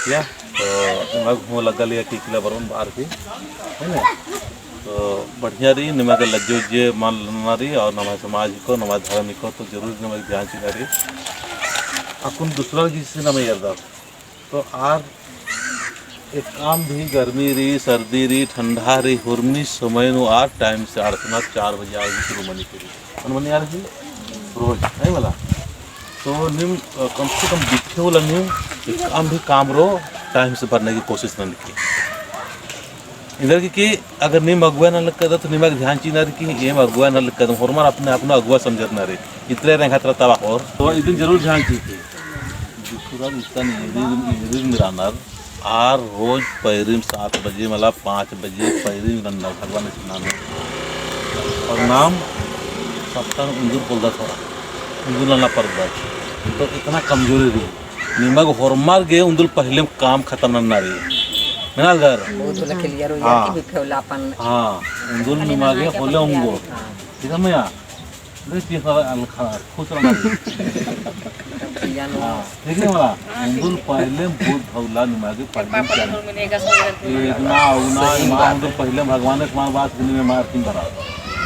किया तो नमक हो लगा लिया कि किला बरन बाहर की है ना। तो बढ़िया रही नमक लज्जे उज्जे मान लेना रही और नमक समाज को नमक धर्म को तो जरूर नमक ध्यान से रही अपन दूसरा जिससे नमक करता तो आर एक काम भी गर्मी रही सर्दी रही ठंडा रही हुरनी समय नु आर टाइम से आरतना 4 बजे आ शुरू मनी करी मनी आ रही रोज नहीं वाला तो निम कम से कम दिखे वाला निम काम भी काम रो टाइम से भरने की कोशिश न की इधर की अगर निम अगुआ न लग कर तो निमक ध्यान चीज ना कि ये अगुआ न लग कर हरमार अपने अपना अगुआ समझना रे इतने रेखा तवा और तो इतनी जरूर ध्यान चीज दूसरा इतना मिरानर आर रोज पैरिम 7 बजे मतलब 5 बजे पैरिम रंदा भगवान स्नान और नाम सप्ताह इंदुर बोलता था इंदुर लाना पड़ता तो इतना कमजोरी रही निमक हरमार गे इंदुर पहले काम खत्म ना रही मेरा घर हाँ इंदुर निमक गे होले उंगो ठीक है मैं खुश रहना ठीक है मला इंदुल पहले बहुत भौला निमागे पहले इतना उना मां इंदुल पहले भगवान के मां बात दिन में मार तीन बरा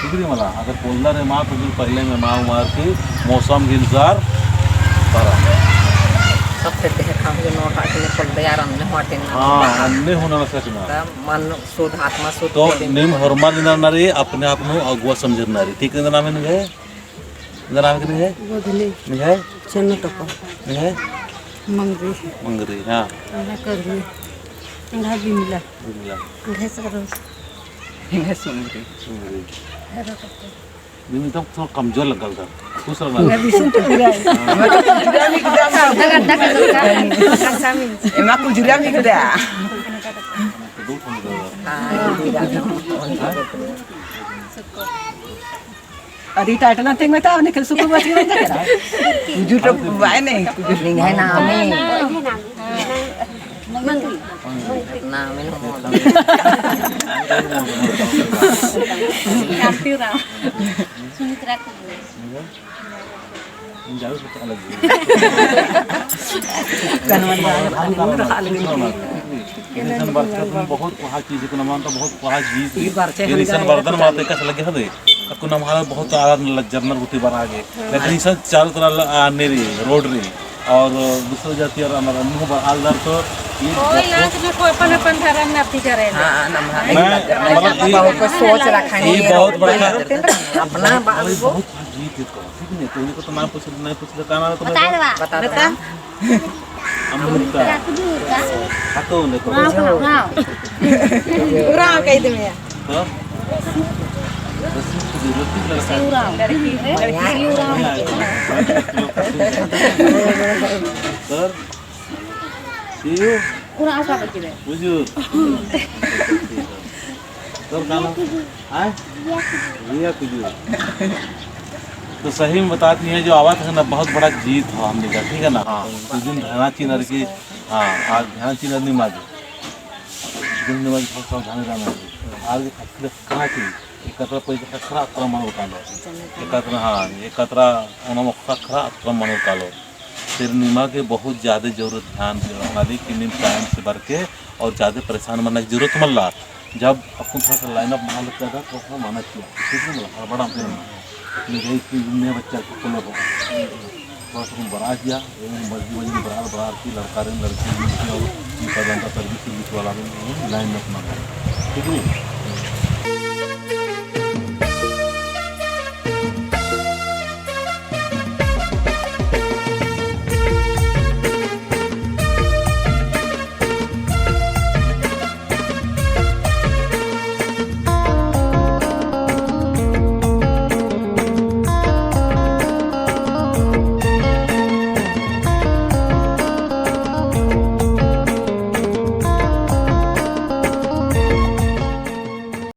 ठीक है मला अगर बोलना रे मां तो पहले में मां मार के मौसम के अनुसार बरा सबसे ते खाम जो नोट आके पल दयार अन्ने होते हां अन्ने होना सच में मन शुद्ध आत्मा शुद्ध तो निम हरमा दिना रे अपने आप नो अगुआ समझना रे ठीक है नाम है नाम के है नहीं है चन्न टपा नहीं है मंगरी मंगरी हां ना करनी ना बिमला बिमला है सरस इन्हें सुनरी बिमी तो थोड़ा कमजोर लगल था खुश रहना मैं बिसुन तो गिरा मैं तो जुरा भी गदा एमा को जुरा भी गदा दो अरे टाइटल ना में था निकल सुको बच गया करा कुछ तो वाय नहीं कुछ नहीं है ना हमें ना मैं Kapira. Sumitra ko. जाओ तो अलग एलिसन बर्तन बहुत वहाँ चीज को नमान तो बहुत वहाँ चीज एलिसन बर्तन मारते कैसे लगे हदे को नमाला बहुत आराम लग जर्नल होती बना आगे लेकिन इस चारों तरफ आने रही रोड रही और दूसरी जाति और हमारा मुंह आलदार तो कोई लांच में कोई अपन धर्म में अपनी करे हां मतलब बहुत सोच रखा है ये बहुत बड़ा अपना बात को जीत को ठीक है तो इनको तो नाम पूछ नहीं पूछ का नाम तो बता बता अमृता हाथों ने को पूरा कह दे मैं तो सर सीयू पूरा आशा बची रहे बुजुर सर खाना आए रिया कुछ तो सही में बताती हैं जो आवाज़ है ना बहुत बड़ा जीत हो हमने का ठीक है ना हाँ उस दिन ध्यान चिन्ह की हाँ आज ध्यान चिन्ह नहीं मारी दिन में बहुत सावधानी रहना आगे कहाँ की एकत्र पैसे खरा आक्रमण होता लो एकत्र हाँ एकत्र उन्होंने खरा आक्रमण होता लो फिर निमा के बहुत ज़्यादा जरूरत ध्यान वाली कि निम टाइम से भर के और ज़्यादा परेशान बनने की जरूरत मल रहा जब अपन थोड़ा सा लाइनअप बना लगता था तो थोड़ा माना किया ठीक है ना बड़ा नए बच्चा को खोलो थोड़ा सा बढ़ा दिया मजबूरी बड़ा की लड़का लड़की और सर्विस वाला लाइन अपना ठीक है।